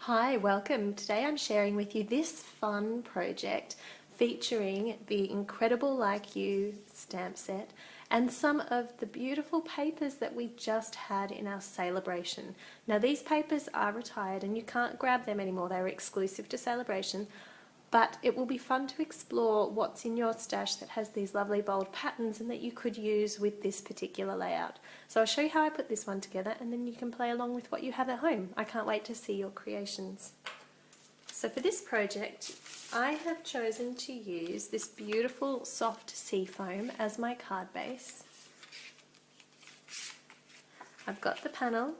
Hi, welcome. Today I'm sharing with you this fun project featuring the Incredible Like You stamp set and some of the beautiful papers that we just had in our Sale-a-bration. Now these papers are retired and you can't grab them anymore, they were exclusive to Sale-a-bration, but it will be fun to explore what's in your stash that has these lovely bold patterns and that you could use with this particular layout. So I'll show you how I put this one together and then you can play along with what you have at home. I can't wait to see your creations. So for this project I have chosen to use this beautiful soft seafoam as my card base. I've got the panel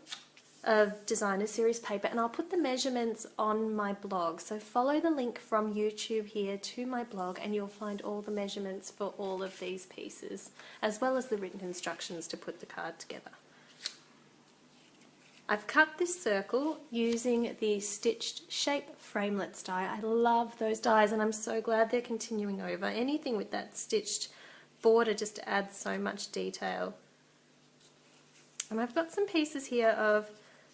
of designer series paper and I'll put the measurements on my blog, so follow the link from YouTube here to my blog and you'll find all the measurements for all of these pieces as well as the written instructions to put the card together. I've cut this circle using the stitched shape framelits die. I love those dies and I'm so glad they're continuing over. Anything with that stitched border just adds so much detail. And I've got some pieces here of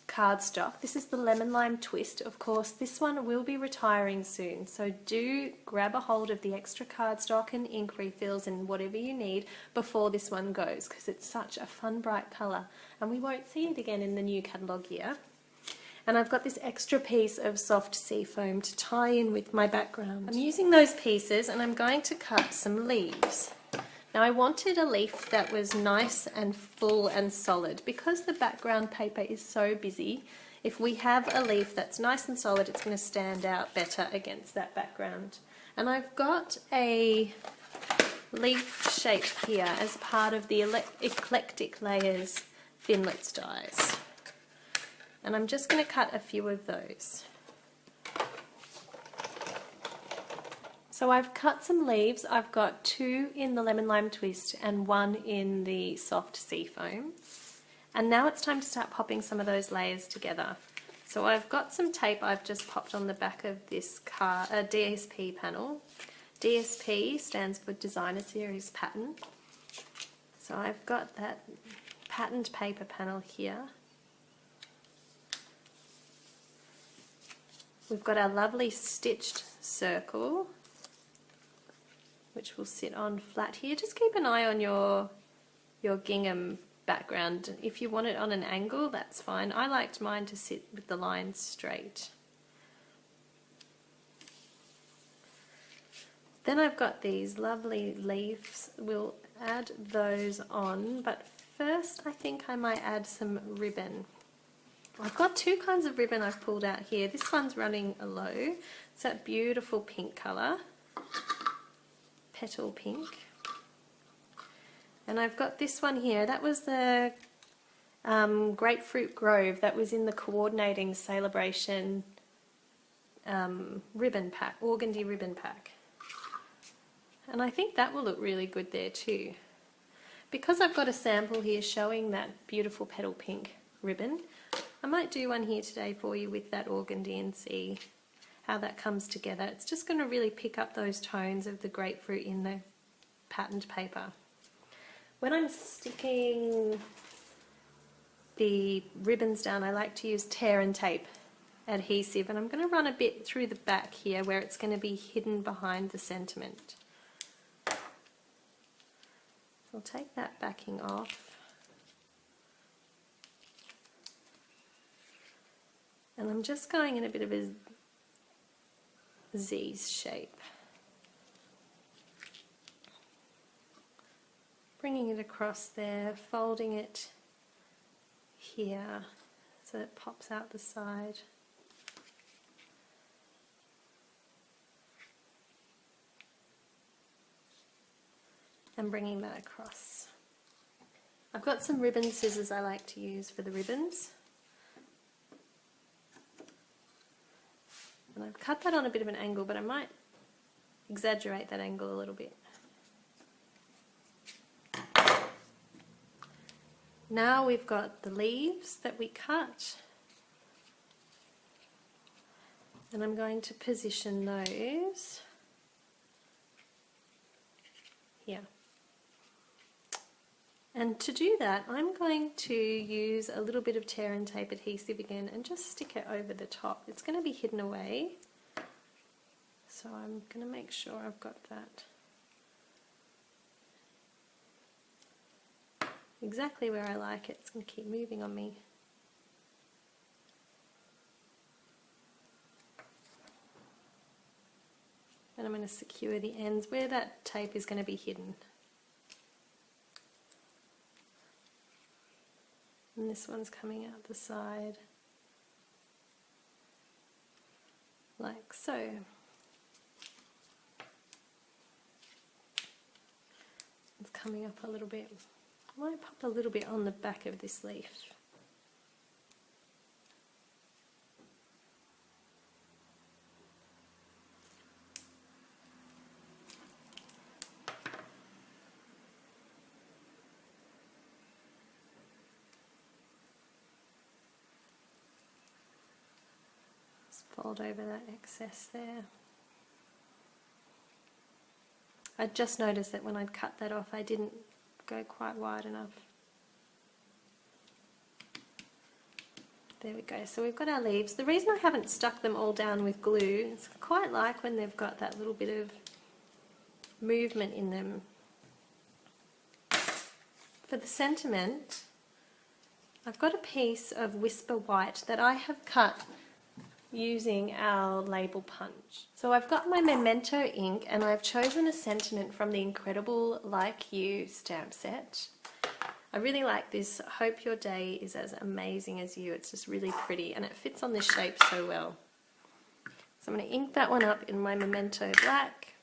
cardstock. This is the lemon lime twist. Of course this one will be retiring soon, so do grab a hold of the extra cardstock and ink refills and whatever you need before this one goes, because it's such a fun bright colour and we won't see it again in the new catalogue year. And I've got this extra piece of soft seafoam to tie in with my background. I'm using those pieces and I'm going to cut some leaves. Now I wanted a leaf that was nice and full and solid. Because the background paper is so busy, if we have a leaf that's nice and solid, it's going to stand out better against that background. And I've got a leaf shape here as part of the Eclectic Layers Thinlits dies. And I'm just going to cut a few of those. So I've cut some leaves. I've got 2 in the lemon lime twist and 1 in the soft seafoam. And now it's time to start popping some of those layers together. So I've got some tape I've just popped on the back of this DSP panel. DSP stands for Designer Series Pattern. So I've got that patterned paper panel here. We've got our lovely stitched circle, which will sit on flat here. Just keep an eye on your gingham background. If you want it on an angle, that's fine. I liked mine to sit with the lines straight. Then I've got these lovely leaves. We'll add those on, but first I think I might add some ribbon. I've got 2 kinds of ribbon I've pulled out here. This one's running a low. It's that beautiful pink colour. Petal pink, and I've got this one here. That was the Grapefruit Grove that was in the coordinating Sale-a-bration ribbon pack, organdy ribbon pack, and I think that will look really good there too. Because I've got a sample here showing that beautiful petal pink ribbon, I might do one here today for you with that organdy and see how that comes together. It's just going to really pick up those tones of the grapefruit in the patterned paper. When I'm sticking the ribbons down, I like to use tear and tape adhesive, and I'm going to run a bit through the back here where it's going to be hidden behind the sentiment. So I'll take that backing off. And I'm just going in a bit of a Z shape. Bringing it across there, folding it here so it pops out the side. And bringing that across. I've got some ribbon scissors I like to use for the ribbons. And I've cut that on a bit of an angle, but I might exaggerate that angle a little bit. Now we've got the leaves that we cut, and I'm going to position those here. And to do that, I'm going to use a little bit of tear and tape adhesive again and just stick it over the top. It's going to be hidden away, so I'm going to make sure I've got that exactly where I like it. It's going to keep moving on me. And I'm going to secure the ends where that tape is going to be hidden. And this one's coming out the side, like so. It's coming up a little bit. I might pop a little bit on the back of this leaf. Fold over that excess there. I just noticed that when I'd cut that off I didn't go quite wide enough. There we go, so we've got our leaves. The reason I haven't stuck them all down with glue is I quite like when they've got that little bit of movement in them. For the sentiment, I've got a piece of Whisper White that I have cut using our label punch. So I've got my Memento ink and I've chosen a sentiment from the Incredible Like You stamp set. I really like this. Hope your day is as amazing as you. It's just really pretty and it fits on this shape so well. So I'm going to ink that one up in my Memento Black.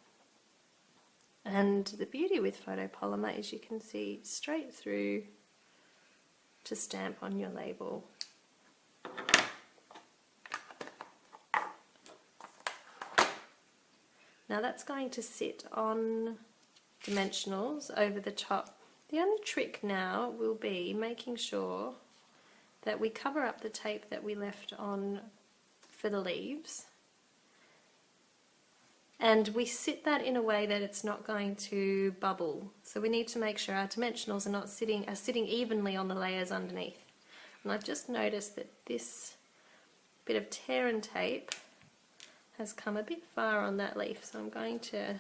And the beauty with photopolymer is you can see straight through to stamp on your label. Now that's going to sit on dimensionals over the top. The only trick now will be making sure that we cover up the tape that we left on for the leaves, and we sit that in a way that it's not going to bubble. So we need to make sure our dimensionals are sitting evenly on the layers underneath. And I've just noticed that this bit of tear and tape has come a bit far on that leaf, so I'm going to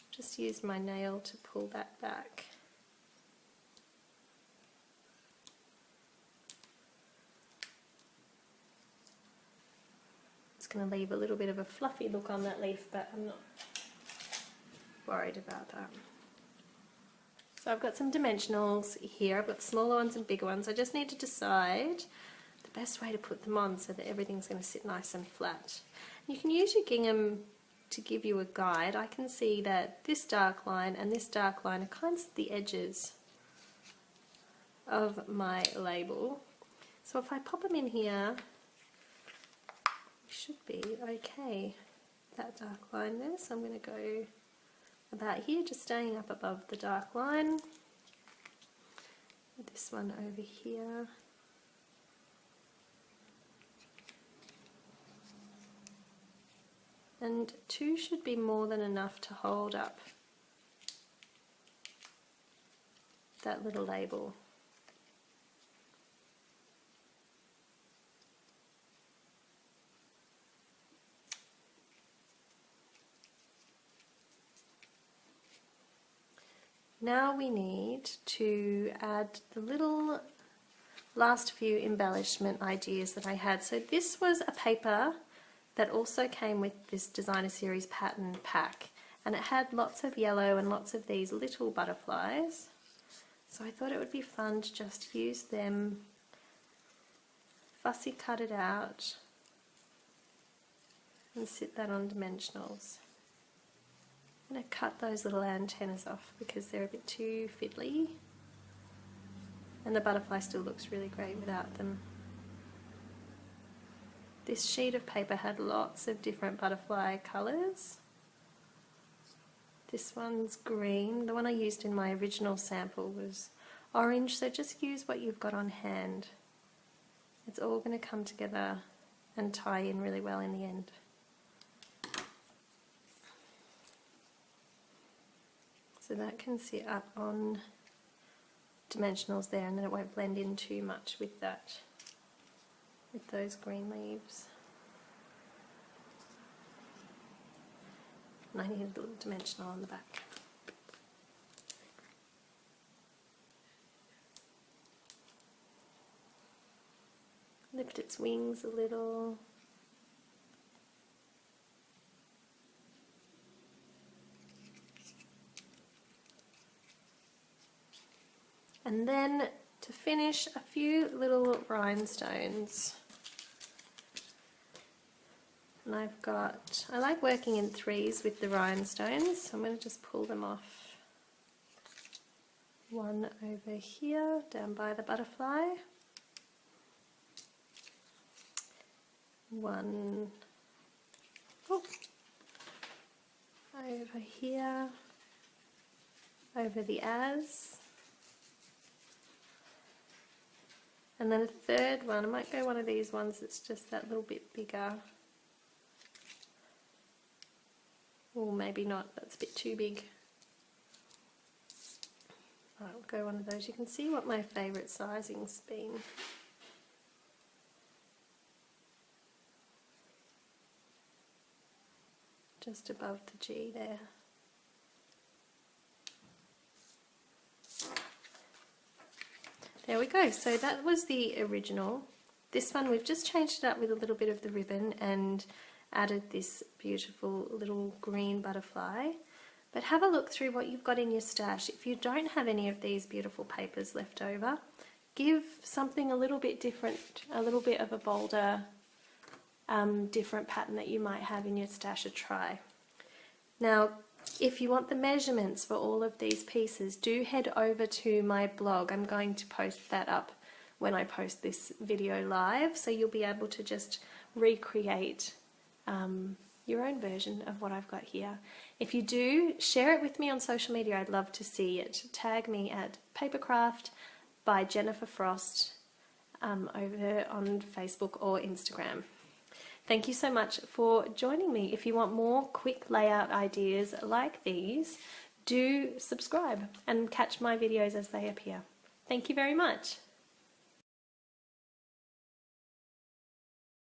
just use my nail to pull that back. It's going to leave a little bit of a fluffy look on that leaf, but I'm not worried about that. So I've got some dimensionals here. I've got smaller ones and bigger ones. I just need to decide the best way to put them on so that everything's going to sit nice and flat. You can use your gingham to give you a guide. I can see that this dark line and this dark line are kind of the edges of my label. So if I pop them in here, it should be okay. That dark line there, so I'm going to go about here, just staying up above the dark line. This one over here. And 2 should be more than enough to hold up that little label. Now we need to add the little last few embellishment ideas that I had. So this was a paper that also came with this designer series pattern pack, and it had lots of yellow and lots of these little butterflies, so I thought it would be fun to just use them, fussy cut it out and sit that on dimensionals. I'm going to cut those little antennas off because they're a bit too fiddly, and the butterfly still looks really great without them. This sheet of paper had lots of different butterfly colours. This one's green. The one I used in my original sample was orange, so just use what you've got on hand. It's all going to come together and tie in really well in the end. So that can sit up on dimensionals there, and then it won't blend in too much with that, with those green leaves. And I need a little dimensional on the back. Lift its wings a little. And then to finish, a few little rhinestones. And I like working in threes with the rhinestones, so I'm going to just pull them off. One over here, down by the butterfly. One over here, over the as. And then a third one, I might go one of these ones that's just that little bit bigger. Or maybe not, that's a bit too big. I'll go one of those. You can see what my favourite sizing's been. Just above the G there. There we go, so that was the original. This one we've just changed it up with a little bit of the ribbon and added this beautiful little green butterfly. But have a look through what you've got in your stash. If you don't have any of these beautiful papers left over, give something a little bit different, a little bit of a bolder, different pattern that you might have in your stash a try. Now, if you want the measurements for all of these pieces, do head over to my blog. I'm going to post that up when I post this video live, so you'll be able to just recreate your own version of what I've got here. If you do, share it with me on social media. I'd love to see it. Tag me at Papercraft by Jennifer Frost over on Facebook or Instagram. Thank you so much for joining me. If you want more quick layout ideas like these, do subscribe and catch my videos as they appear. Thank you very much.